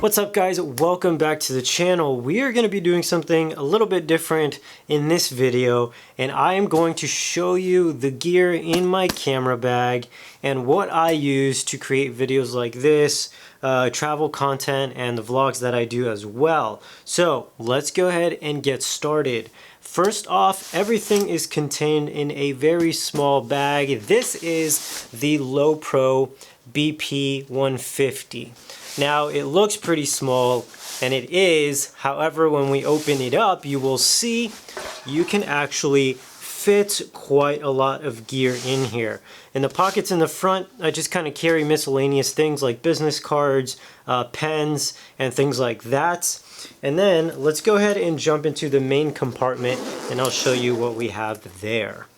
What's up guys, welcome back to the channel. We are going to be doing something a little bit different in this video, and I am going to show you the gear in my camera bag and what I use to create videos like this, travel content, and the vlogs that I do as well. So let's go ahead and get started. First off, everything is contained in a very small bag. This is the GoPro BP 150. Now it looks pretty small, and it is. However, when we open it up, you will see you can actually fit quite a lot of gear in here. In the pockets in the front, I just kind of carry miscellaneous things like business cards, pens, and things like that. And then let's go ahead and jump into the main compartment, and I'll show you what we have there.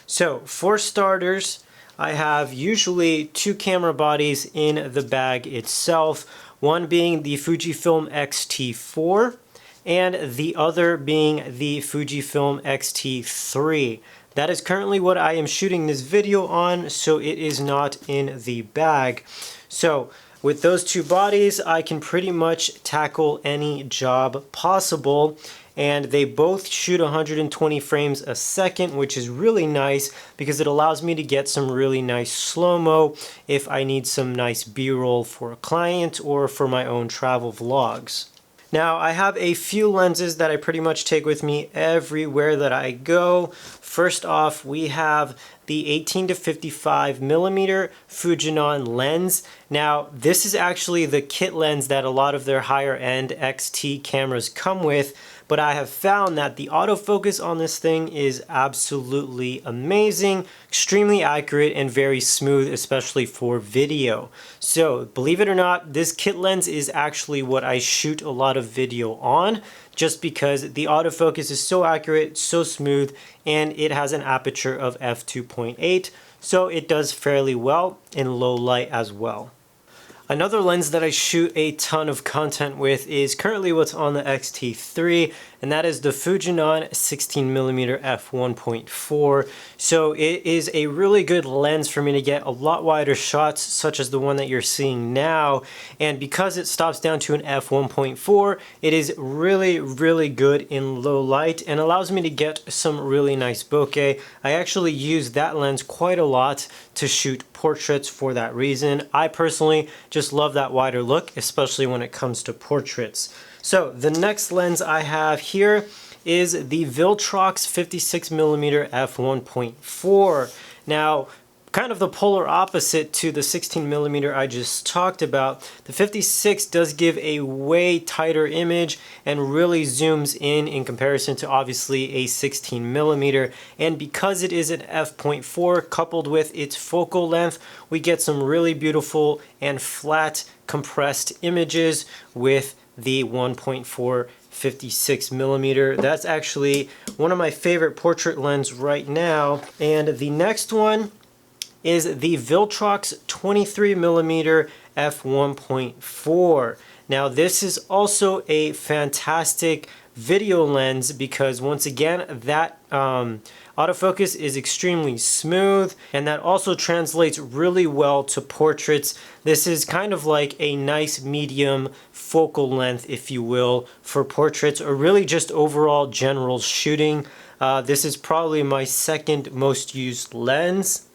So for starters, I have usually two camera bodies in the bag itself, one being the Fujifilm X-T4 and the other being the Fujifilm X-T3. That is currently what I am shooting this video on, so it is not in the bag. So with those two bodies, I can pretty much tackle any job possible. And they both shoot 120 frames a second, which is really nice because it allows me to get some really nice slow-mo if I need some nice B-roll for a client or for my own travel vlogs. Now, I have a few lenses that I pretty much take with me everywhere that I go. First off, we have the 18 to 55 millimeter Fujinon lens. Now, this is actually the kit lens that a lot of their higher end XT cameras come with, but I have found that the autofocus on this thing is absolutely amazing, extremely accurate, and very smooth, especially for video. So, believe it or not, this kit lens is actually what I shoot a lot of video on, just because the autofocus is so accurate, so smooth, and it has an aperture of f2.8, so it does fairly well in low light as well. Another lens that I shoot a ton of content with is currently what's on the X-T3, and that is the Fujinon 16mm f1.4. So it is a really good lens for me to get a lot wider shots, such as the one that you're seeing now. And because it stops down to an f1.4, it is really good in low light and allows me to get some really nice bokeh. I actually use that lens quite a lot to shoot portraits for that reason. I personally just love that wider look, especially when it comes to portraits. So the next lens I have here is the Viltrox 56mm f1.4. Now, kind of the polar opposite to the 16mm I just talked about. The 56 does give a way tighter image and really zooms in comparison to obviously a 16mm. And because it is an f.4 coupled with its focal length, we get some really beautiful and flat compressed images with the 1.4 56mm. That's actually one of my favorite portrait lenses right now. And the next one is the Viltrox 23mm f1.4. Now this is also a fantastic video lens because once again that autofocus is extremely smooth, and that also translates really well to portraits. This is kind of like a nice medium focal length, if you will, for portraits or really just overall general shooting. This is probably my second most used lens.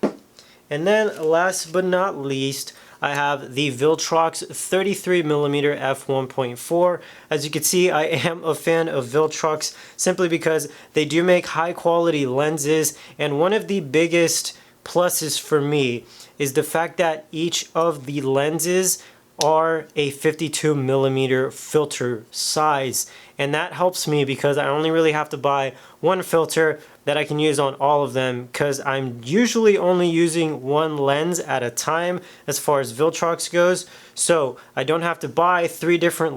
And then last but not least, I have the Viltrox 33mm f1.4. As you can see, I am a fan of Viltrox simply because they do make high quality lenses, and one of the biggest pluses for me is the fact that each of the lenses are a 52mm filter size, and that helps me because I only really have to buy one filter that I can use on all of them, because I'm usually only using one lens at a time as far as Viltrox goes. So I don't have to buy three different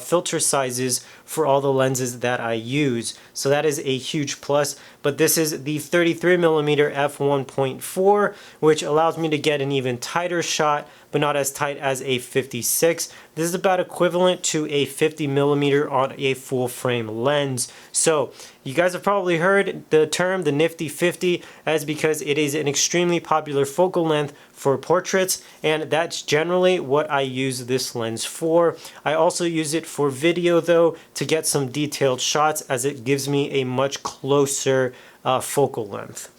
filter sizes for all the lenses that I use. So that is a huge plus. But this is the 33mm f1.4, which allows me to get an even tighter shot, but not as tight as a 56. This is about equivalent to a 50mm millimeter on a full frame lens. So you guys have probably heard the term the nifty 50, as because it is an extremely popular focal length for portraits, and that's generally what I use this lens for. I also use it for video though, to get some detailed shots, as it gives me a much closer focal length.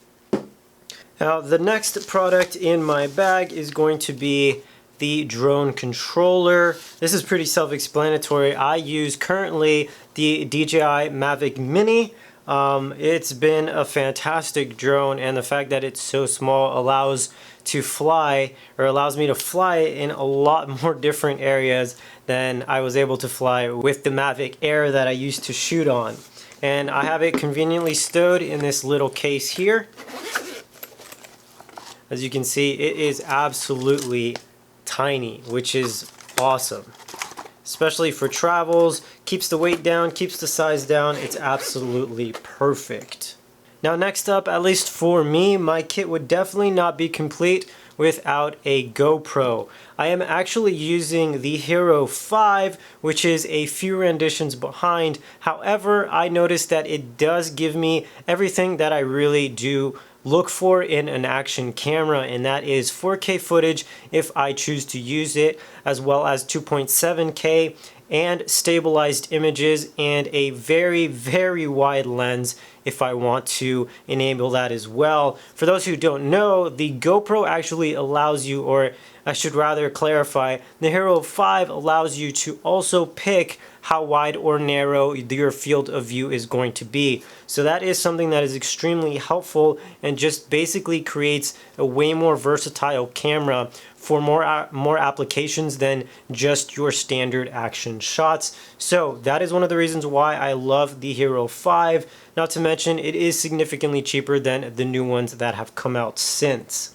Now the next product in my bag is going to be the drone controller. This is pretty self-explanatory. I use currently the DJI Mavic Mini. It's been a fantastic drone, and the fact that it's so small allows me to fly in a lot more different areas than I was able to fly with the Mavic Air that I used to shoot on. And I have it conveniently stowed in this little case here. As you can see, it is absolutely tiny, which is awesome. Especially for travels, keeps the weight down, keeps the size down. It's absolutely perfect. Now next up, at least for me, my kit would definitely not be complete without a GoPro. I am actually using the Hero 5, which is a few renditions behind. However, I noticed that it does give me everything that I really do look for in an action camera, and that is 4K footage if I choose to use it, as well as 2.7K and stabilized images, and a very, very wide lens if I want to enable that as well. For those who don't know, the GoPro actually allows you, or I should rather clarify, the Hero 5 allows you to also pick how wide or narrow your field of view is going to be. So that is something that is extremely helpful, and just basically creates a way more versatile camera for more applications than just your standard action shots. So that is one of the reasons why I love the Hero 5. Not to mention, it is significantly cheaper than the new ones that have come out since.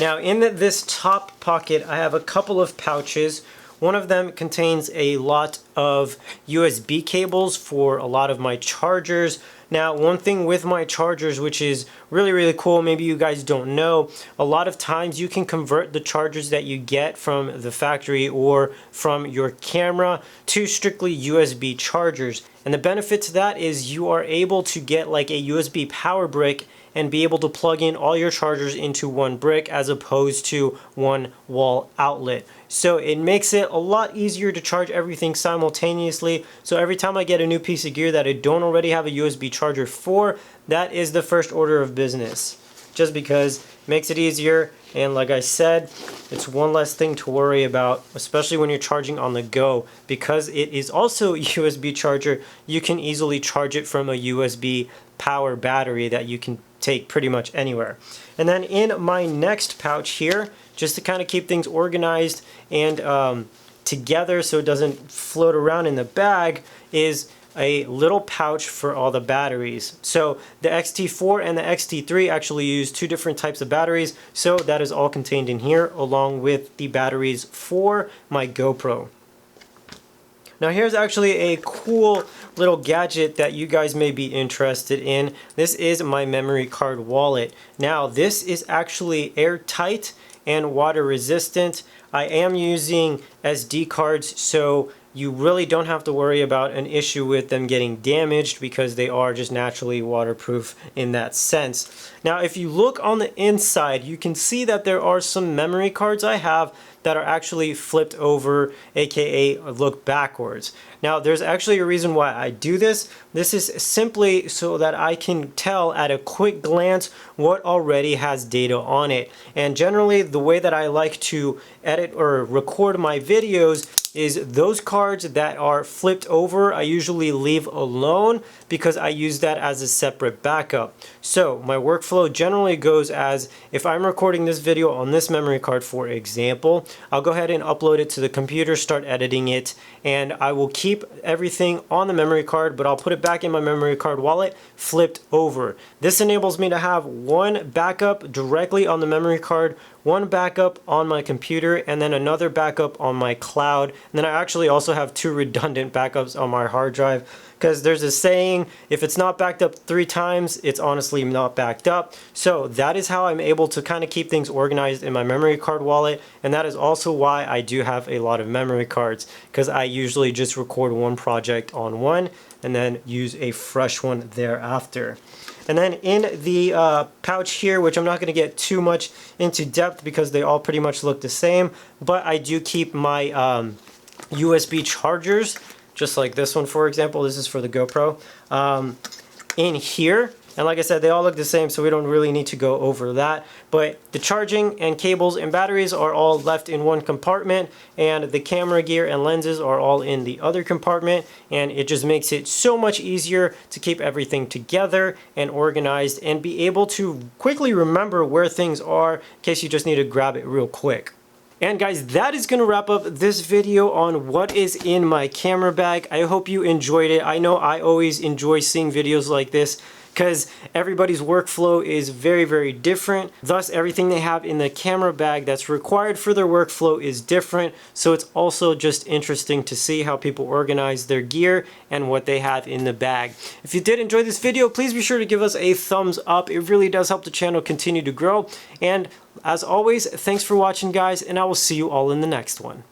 Now in this top pocket, I have a couple of pouches. One of them contains a lot of USB cables for a lot of my chargers. Now, one thing with my chargers, which is really, really cool, maybe you guys don't know, a lot of times you can convert the chargers that you get from the factory or from your camera to strictly USB chargers. And the benefit to that is you are able to get like a USB power brick and be able to plug in all your chargers into one brick as opposed to one wall outlet. So it makes it a lot easier to charge everything simultaneously. So every time I get a new piece of gear that I don't already have a USB charger for, that is the first order of business. Just because it makes it easier, and like I said, it's one less thing to worry about, especially when you're charging on the go. Because it is also a USB charger, you can easily charge it from a USB power battery that you can take pretty much anywhere. And then in my next pouch here, just to kind of keep things organized and together so it doesn't float around in the bag, is a little pouch for all the batteries. So the X-T4 and the X-T3 actually use two different types of batteries, so that is all contained in here, along with the batteries for my GoPro. Now here's actually a cool little gadget that you guys may be interested in. This is my memory card wallet. Now this is actually airtight and water resistant. I am using SD cards, so you really don't have to worry about an issue with them getting damaged because they are just naturally waterproof in that sense. Now if you look on the inside, you can see that there are some memory cards I have that are actually flipped over, aka look backwards. Now there's actually a reason why I do this. This is simply so that I can tell at a quick glance what already has data on it. And generally the way that I like to edit or record my videos is those cards that are flipped over, I usually leave alone because I use that as a separate backup. So my workflow generally goes as, if I'm recording this video on this memory card, for example, I'll go ahead and upload it to the computer, start editing it, and I will keep everything on the memory card, but I'll put it back in my memory card wallet flipped over. This enables me to have one backup directly on the memory card, one backup on my computer, and then another backup on my cloud And then I actually also have 2 redundant backups on my hard drive, because there's a saying, if it's not backed up 3 times, it's honestly not backed up. So that is how I'm able to kind of keep things organized in my memory card wallet, and that is also why I do have a lot of memory cards, because I usually just record one project on one and then use a fresh one thereafter. And then in the pouch here, which I'm not going to get too much into depth because they all pretty much look the same, but I do keep my USB chargers, just like this one, for example. This is for the GoPro, in here. And like I said, they all look the same, so we don't really need to go over that. But the charging and cables and batteries are all left in one compartment, and the camera gear and lenses are all in the other compartment, and it just makes it so much easier to keep everything together and organized and be able to quickly remember where things are in case you just need to grab it real quick. And guys, that is going to wrap up this video on what is in my camera bag. I hope you enjoyed it. I know I always enjoy seeing videos like this, because everybody's workflow is very, very different. Thus, everything they have in the camera bag that's required for their workflow is different. So it's also just interesting to see how people organize their gear and what they have in the bag. If you did enjoy this video, please be sure to give us a thumbs up. It really does help the channel continue to grow. And as always, thanks for watching, guys, and I will see you all in the next one.